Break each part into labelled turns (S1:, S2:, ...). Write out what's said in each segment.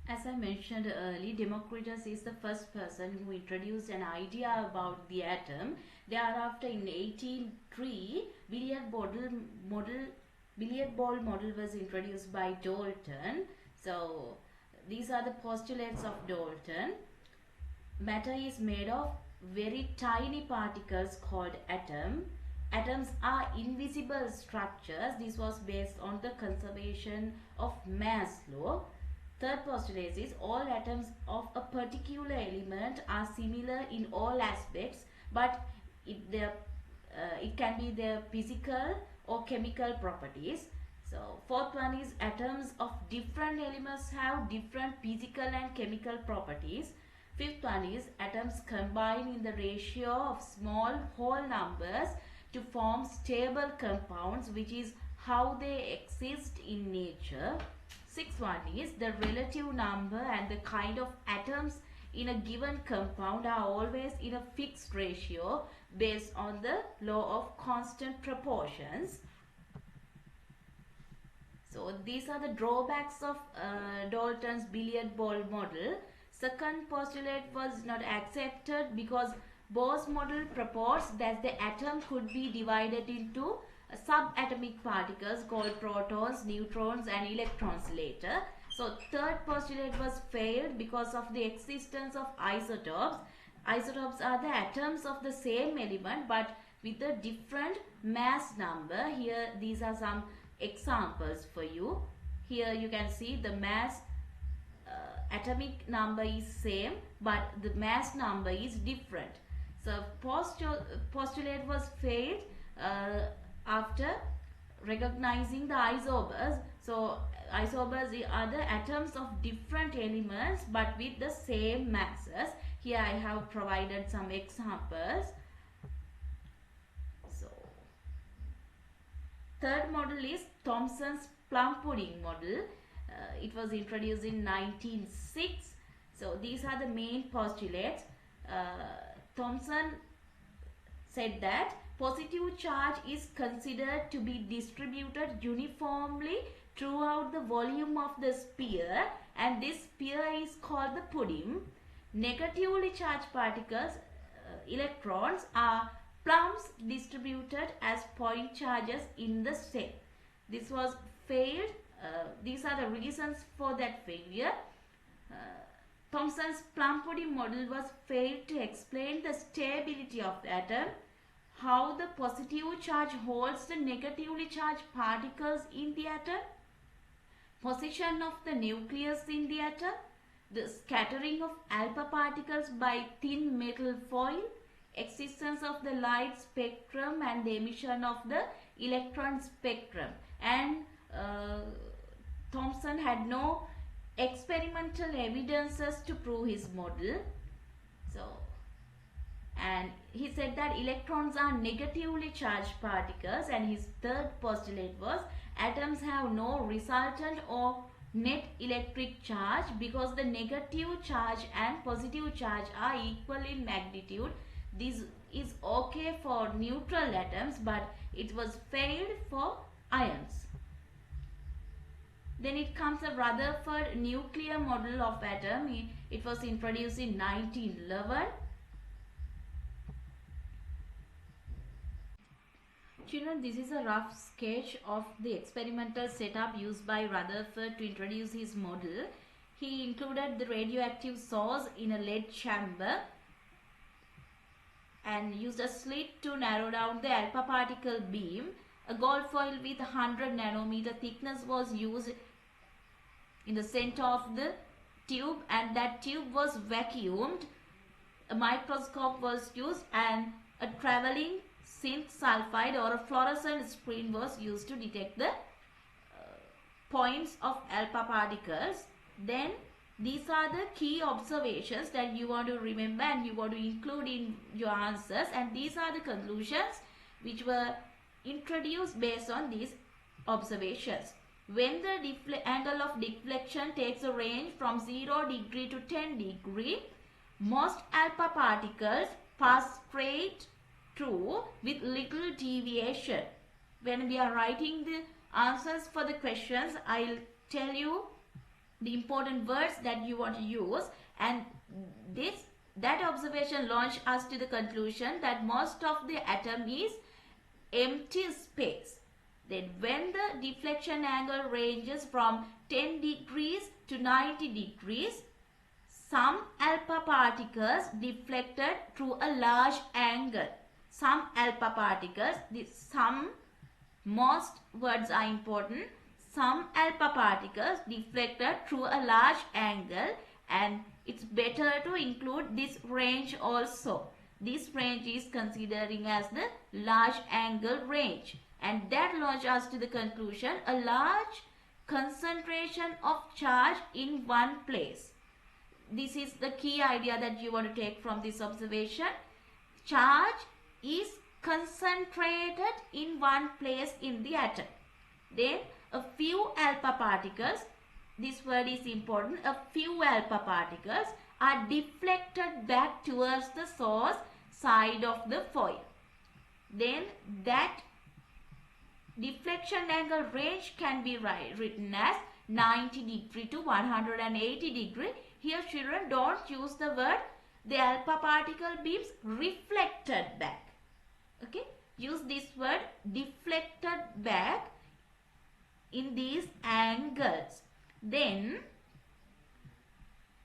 S1: As I mentioned earlier, Democritus is the first person who introduced an idea about the atom. Thereafter, in 1803, billiard ball model was introduced by Dalton. So, these are the postulates of Dalton. Matter is made of very tiny particles called atom. Atoms are invisible structures. This was based on the conservation of Mass law. Third postulate is all atoms of a particular element are similar in all aspects, but it can be their physical or chemical properties. So fourth one is atoms of different elements have different physical and chemical properties. Fifth one is atoms combine in the ratio of small whole numbers to form stable compounds, which is how they exist in nature. Sixth one is the relative number and the kind of atoms in a given compound are always in a fixed ratio based on the law of constant proportions. So these are the drawbacks of Dalton's billiard ball model. Second postulate was not accepted because Bohr's model proposed that the atom could be divided into subatomic particles called protons, neutrons and electrons later. So third postulate was failed because of the existence of isotopes. Isotopes are the atoms of the same element but with a different mass number. Here these are some examples for you. Here you can see the mass atomic number is same but the mass number is different. So postulate was failed after recognizing the isobars. So isobars are the atoms of different elements but with the same masses. Here I have provided some examples. So third model is Thomson's plum pudding model. It was introduced in 1906. So these are the main postulates. Thomson said that positive charge is considered to be distributed uniformly throughout the volume of the sphere, and this sphere is called the pudding. Negatively charged particles, electrons, are plums distributed as point charges in the cell. This was failed. These are the reasons for that failure. Thomson's plum pudding model was failed to explain the stability of the atom, how the positive charge holds the negatively charged particles in the atom, position of the nucleus in the atom, the scattering of alpha particles by thin metal foil, existence of the light spectrum and the emission of the electron spectrum. And Thomson had no experimental evidences to prove his model. So, and he said that electrons are negatively charged particles, and his third postulate was atoms have no resultant or net electric charge because the negative charge and positive charge are equal in magnitude. This is okay for neutral atoms, but it was failed for ions. Then it comes a Rutherford nuclear model of atom. It was introduced in 1911. Children, this is a rough sketch of the experimental setup used by Rutherford to introduce his model. He included the radioactive source in a lead chamber and used a slit to narrow down the alpha particle beam. A gold foil with 100 nanometer thickness was used in the center of the tube, and that tube was vacuumed. A microscope was used and a traveling zinc sulfide or a fluorescent screen was used to detect the points of alpha particles. Then these are the key observations that you want to remember and you want to include in your answers, and these are the conclusions which were introduced based on these observations. When the angle of deflection takes a range from 0 degree to 10 degree, most alpha particles pass straight through with little deviation. When we are writing the answers for the questions, I'll tell you the important words that you want to use, and that observation launched us to the conclusion that most of the atom is empty space. Then when the deflection angle ranges from 10 degrees to 90 degrees, some alpha particles deflected through a large angle. Some alpha particles, most words are important. Some alpha particles deflected through a large angle, and it's better to include this range also. This range is considering as the large angle range, and that launched us to the conclusion a large concentration of charge in one place. This is the key idea that you want to take from this observation. Charge is concentrated in one place in the atom. Then a few alpha particles, this word is important, a few alpha particles are deflected back towards the source side of the foil. Then that deflection angle range can be written as 90 degree to 180 degree. Here children, don't use the word the alpha particle beams reflected back. Okay, use this word deflected back in these angles. Then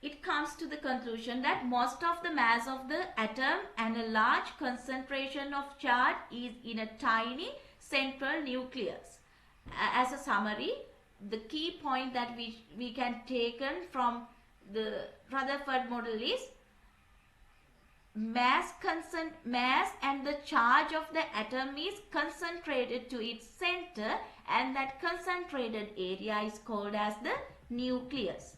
S1: it comes to the conclusion that most of the mass of the atom and a large concentration of charge is in a tiny central nucleus. As a summary, the key point that we can take from the Rutherford model is mass and the charge of the atom is concentrated to its center, and that concentrated area is called as the nucleus.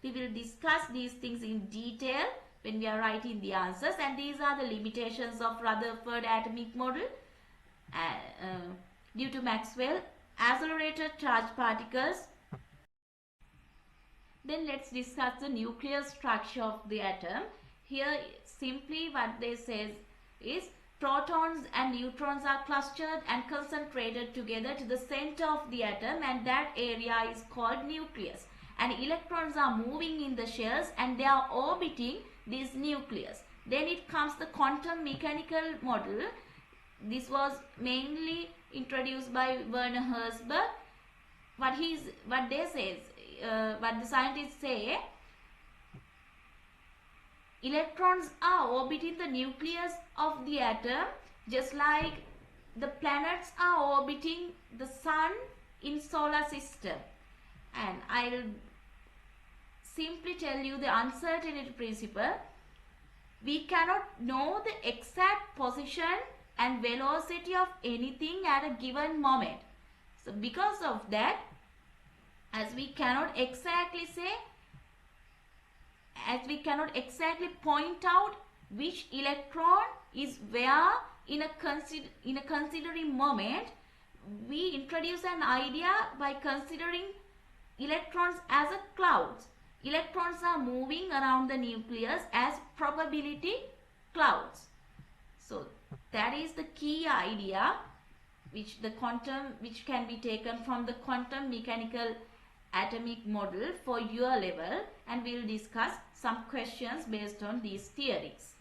S1: We will discuss these things in detail when we are writing the answers, and these are the limitations of Rutherford atomic model. Due to Maxwell accelerated charged particles. Then let's discuss the nuclear structure of the atom. Here simply what they say is protons and neutrons are clustered and concentrated together to the center of the atom, and that area is called nucleus. And electrons are moving in the shells and they are orbiting this nucleus. Then it comes the quantum mechanical model. This was mainly introduced by Werner Herzberg. What the scientists say, electrons are orbiting the nucleus of the atom just like the planets are orbiting the sun in solar system. And I'll simply tell you the uncertainty principle. We cannot know the exact position and velocity of anything at a given moment. So because of that, as we cannot exactly point out which electron is where in a considering moment, we introduce an idea by considering electrons as a clouds. Electrons are moving around the nucleus as probability clouds. So that is the key idea which can be taken from the quantum mechanical atomic model for your level, and we will discuss some questions based on these theories.